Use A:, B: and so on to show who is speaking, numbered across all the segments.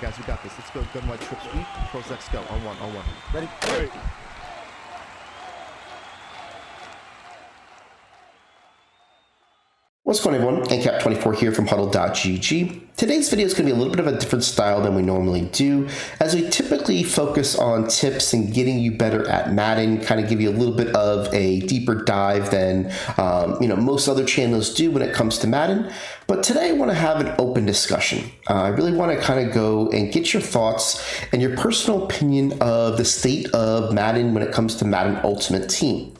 A: guys, we got this. Let's go. Gun white trip sweep. Pros X go. On one. Ready?
B: Ready.
C: What's going on, everyone? NCAP24 here from HuddleGG. Today's video is going to be a little bit of a different style than we normally do, as we typically focus on tips and getting you better at Madden, kind of give you a little bit of a deeper dive than most other channels do when it comes to Madden. But today I want to have an open discussion. I really want to kind of go and get your thoughts and your personal opinion of the state of Madden when it comes to Madden Ultimate Team.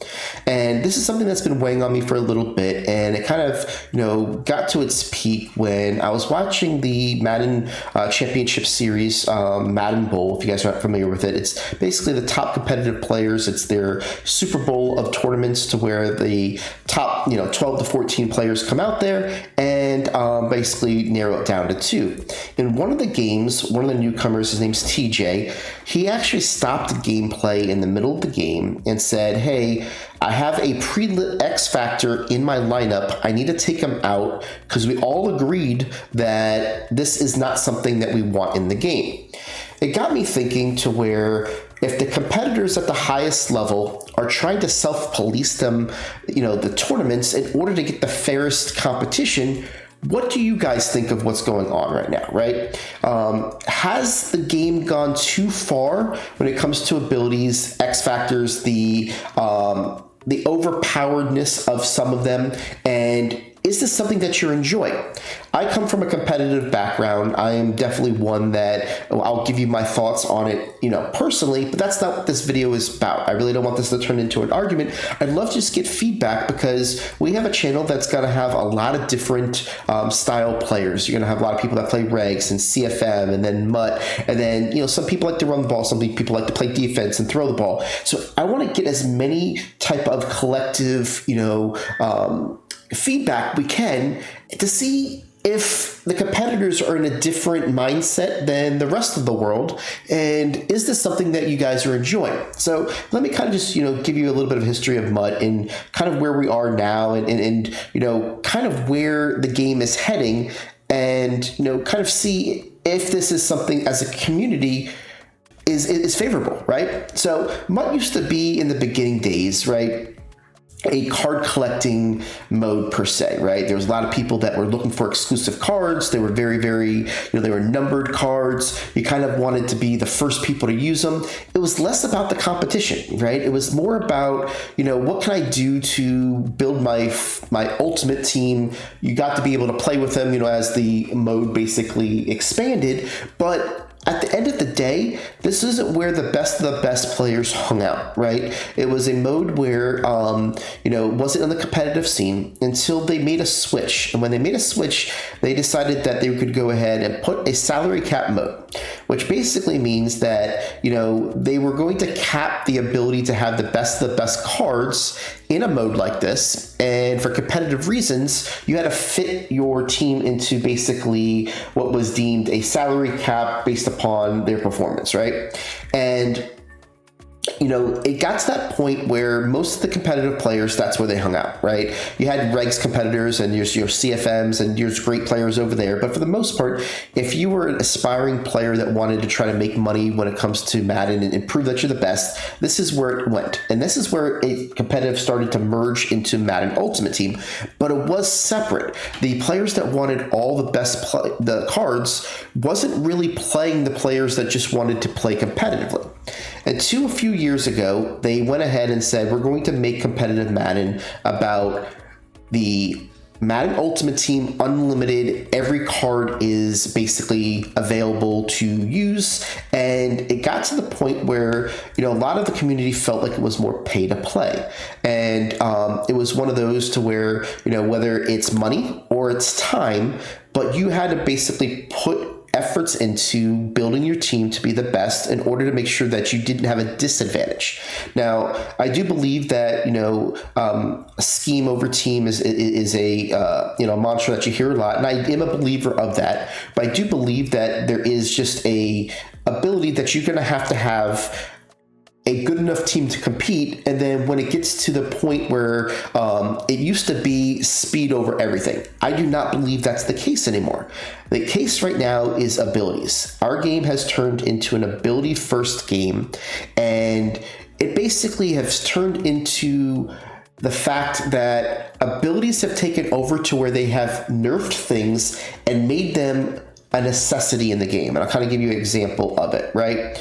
C: And this is something that's been weighing on me for a little bit, and it kind of got to its peak when I was watching the Madden Championship Series, Madden Bowl. If you guys are not familiar with it, it's basically the top competitive players. It's their Super Bowl of tournaments, to where the top 12 to 14 players come out there and basically narrow it down to two. In one of the games, one of the newcomers, his name's TJ, he actually stopped the gameplay in the middle of the game and said, "Hey, I have a pre-lit X Factor in my lineup. I need to take him out because we all agreed that this is not something that we want in the game." It got me thinking, to where if the competitors at the highest level are trying to self-police them, the tournaments, in order to get the fairest competition, what do you guys think of what's going on right now, right? Has the game gone too far when it comes to abilities, X Factors, the overpoweredness of some of them, and is this something that you're enjoying? I come from a competitive background. I am definitely one that I'll give you my thoughts on it, personally, but that's not what this video is about. I really don't want this to turn into an argument. I'd love to just get feedback, because we have a channel that's going to have a lot of different style players. You're going to have a lot of people that play regs and CFM and then MUT, and then, some people like to run the ball. Some people like to play defense and throw the ball. So I want to get as many type of collective, feedback we can to see if the competitors are in a different mindset than the rest of the world, and is this something that you guys are enjoying? So let me kind of just give you a little bit of history of MUT and kind of where we are now, and kind of where the game is heading, and kind of see if this is something as a community is favorable, right? So MUT used to be, in the beginning days, right, a card collecting mode per se, right? There was a lot of people that were looking for exclusive cards. They were very, very, they were numbered cards. You kind of wanted to be the first people to use them. It was less about the competition, right? It was more about, what can I do to build my ultimate team? You got to be able to play with them, as the mode basically expanded. But at the end of the day, this isn't where the best of the best players hung out, right? It was a mode where, wasn't in the competitive scene until they made a switch. And when they made a switch, they decided that they could go ahead and put a salary cap mode, which basically means that, they were going to cap the ability to have the best of the best cards in a mode like this. And for competitive reasons, you had to fit your team into basically what was deemed a salary cap based upon their performance, right? And it got to that point where most of the competitive players, that's where they hung out, right? You had regs competitors and your CFMs and your great players over there. But for the most part, if you were an aspiring player that wanted to try to make money when it comes to Madden and prove that you're the best, this is where it went. And this is where a competitive started to merge into Madden Ultimate Team. But it was separate. The players that wanted all the best the cards wasn't really playing the players that just wanted to play competitively. Until a few years ago, they went ahead and said, we're going to make competitive Madden about the Madden Ultimate Team Unlimited. Every card is basically available to use. And it got to the point where, a lot of the community felt like it was more pay to play. And it was one of those to where, whether it's money or it's time, but you had to basically put efforts into building your team to be the best in order to make sure that you didn't have a disadvantage. Now, I do believe that, scheme over team is a, mantra that you hear a lot. And I am a believer of that, but I do believe that there is just a ability that you're going to have a good enough team to compete, and then when it gets to the point where it used to be speed over everything, I do not believe that's the case anymore. The case right now is abilities. Our game has turned into an ability first game, and it basically has turned into the fact that abilities have taken over to where they have nerfed things and made them a necessity in the game. And I'll kind of give you an example of it, right?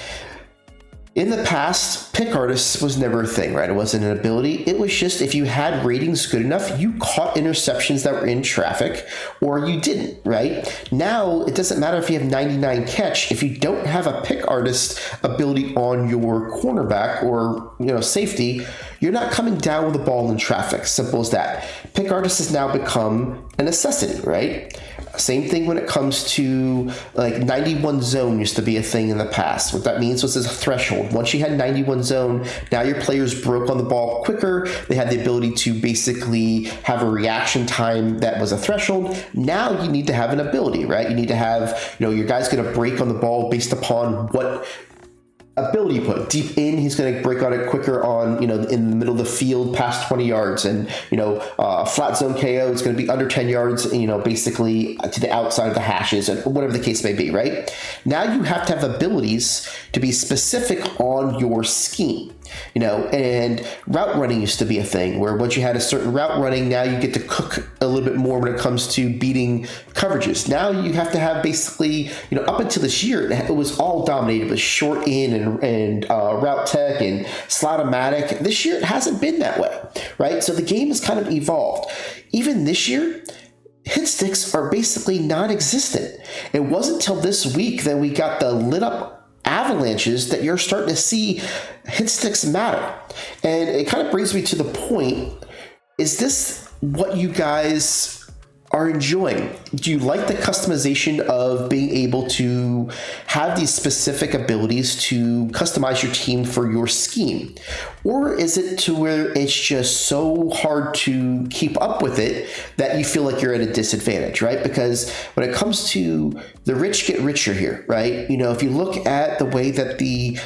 C: In the past, pick artists was never a thing, right? It wasn't an ability. It was just if you had ratings good enough, you caught interceptions that were in traffic or you didn't, right? Now, it doesn't matter if you have 99 catch. If you don't have a pick artist ability on your cornerback or, safety, you're not coming down with the ball in traffic. Simple as that. Pick artist has now become a necessity, right? Same thing when it comes to like 91 zone used to be a thing in the past. What that means was there's a threshold. Once you had 91 zone, now your players broke on the ball quicker. They had the ability to basically have a reaction time that was a threshold. Now you need to have an ability, right? You need to have, your guy's going to break on the ball based upon what ability you put. Deep in, he's going to break on it quicker on, in the middle of the field past 20 yards. And, flat zone KO is going to be under 10 yards, basically to the outside of the hashes and whatever the case may be, right? Now you have to have abilities to be specific on your scheme. And route running used to be a thing where once you had a certain route running, now you get to cook a little bit more when it comes to beating coverages. Now you have to have basically, up until this year, it was all dominated with short in and route tech and slot-o-matic. This year, it hasn't been that way, right? So the game has kind of evolved. Even this year, hit sticks are basically non-existent. It wasn't until this week that we got the lit up avalanches that you're starting to see hit sticks matter. And it kind of brings me to the point, is this what you guys are enjoying? Do you like the customization of being able to have these specific abilities to customize your team for your scheme? Or is it to where it's just so hard to keep up with it that you feel like you're at a disadvantage, right? Because when it comes to the rich get richer here, right? If you look at the way that the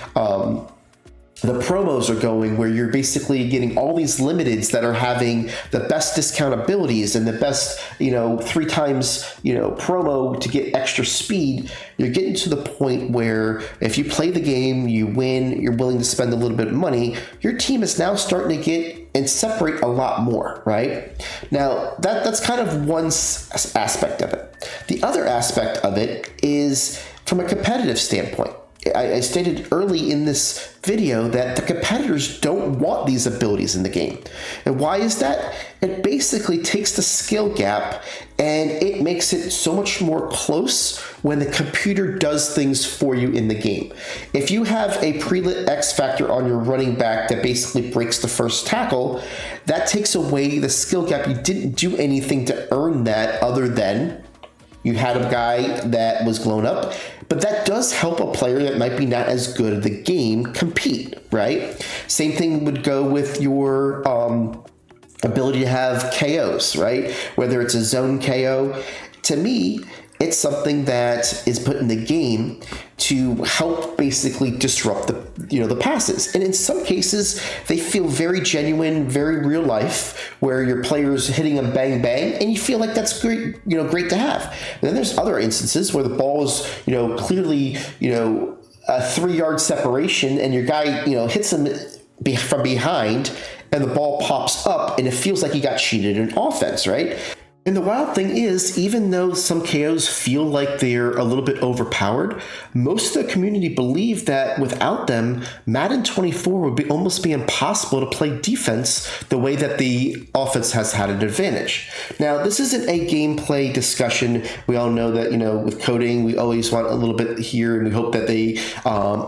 C: promos are going, where you're basically getting all these limiteds that are having the best discount abilities and the best, 3 times, promo to get extra speed. You're getting to the point where if you play the game, you win, you're willing to spend a little bit of money, your team is now starting to get and separate a lot more, right? Now, that's kind of one aspect of it. The other aspect of it is from a competitive standpoint. I stated early in this video that the competitors don't want these abilities in the game. And why is that? It basically takes the skill gap and it makes it so much more close when the computer does things for you in the game. If you have a pre-lit X factor on your running back that basically breaks the first tackle, that takes away the skill gap. You didn't do anything to earn that other than you had a guy that was blown up, but that does help a player that might be not as good at the game compete, right? Same thing would go with your ability to have KOs, right? Whether it's a zone KO. To me, it's something that is put in the game to help basically disrupt the passes. And in some cases, they feel very genuine, very real life, where your player's hitting them bang, bang, and you feel like that's great, great to have. And then there's other instances where the ball is, clearly, a 3-yard separation and your guy, hits them from behind and the ball pops up and it feels like you got cheated in offense, right? And the wild thing is, even though some KOs feel like they're a little bit overpowered, most of the community believe that without them, Madden 24 would almost be impossible to play defense the way that the offense has had an advantage. Now, this isn't a gameplay discussion. We all know that, with coding, we always want a little bit here, and we hope that they,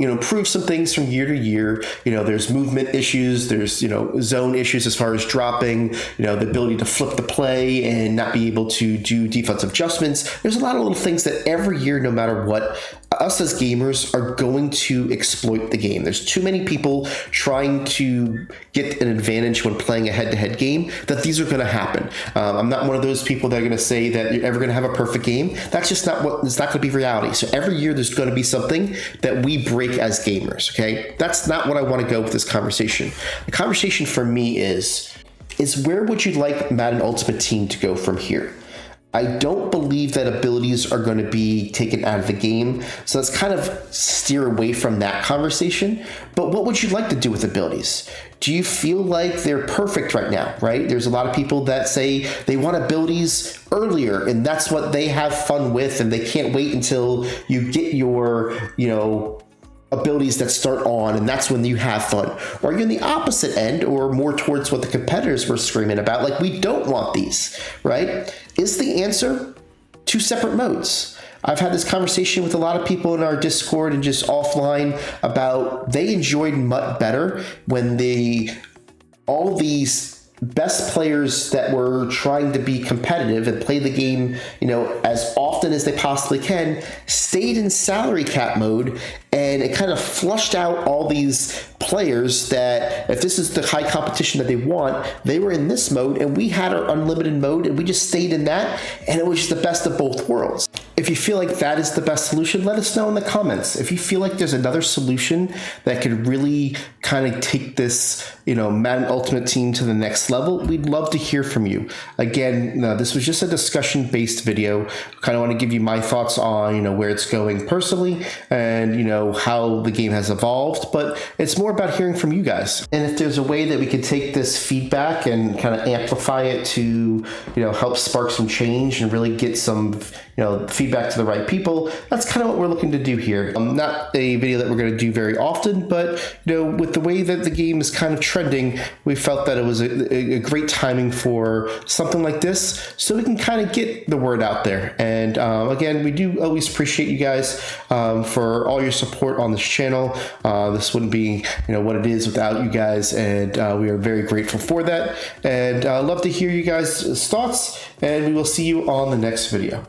C: improve some things from year to year. There's movement issues, there's, zone issues as far as dropping, the ability to flip the play and not be able to do defensive adjustments. There's a lot of little things that every year, no matter what, us as gamers are going to exploit the game. There's too many people trying to get an advantage when playing a head-to-head game that these are going to happen. I'm not one of those people that are going to say that you're ever going to have a perfect game. That's just not what, it's not going to be reality. So every year there's going to be something that we break as gamers, okay? That's not what I want to go with this conversation. The conversation for me is where would you like Madden Ultimate Team to go from here? I don't believe that abilities are going to be taken out of the game, so let's kind of steer away from that conversation. But what would you like to do with abilities? Do you feel like they're perfect right now, right? There's a lot of people that say they want abilities earlier, and that's what they have fun with, and they can't wait until you get your, abilities that start on, and that's when you have fun. Or you're in the opposite end, or more towards what the competitors were screaming about, like we don't want these, right? Is the answer 2 separate modes? I've had this conversation with a lot of people in our Discord and just offline about they enjoyed MUT better when all these best players that were trying to be competitive and play the game, as often as they possibly can, stayed in salary cap mode, and it kind of flushed out all these players that if this is the high competition that they want, they were in this mode and we had our unlimited mode and we just stayed in that, and it was just the best of both worlds. If you feel like that is the best solution, let us know in the comments. If you feel like there's another solution that could really kind of take this, Madden Ultimate Team to the next level, we'd love to hear from you. Again, this was just a discussion-based video. Kind of want to give you my thoughts on, where it's going personally and, how the game has evolved, but it's more about hearing from you guys. And if there's a way that we could take this feedback and kind of amplify it to, help spark some change and really get some, feedback to the right people, that's kind of what we're looking to do here. Not a video that we're going to do very often, but, with the way that the game is kind of trending, we felt that it was a great timing for something like this, so we can kind of get the word out there. And again, we do always appreciate you guys for all your support on this channel. This wouldn't be, what it is without you guys, and we are very grateful for that. And love to hear you guys' thoughts, and we will see you on the next video.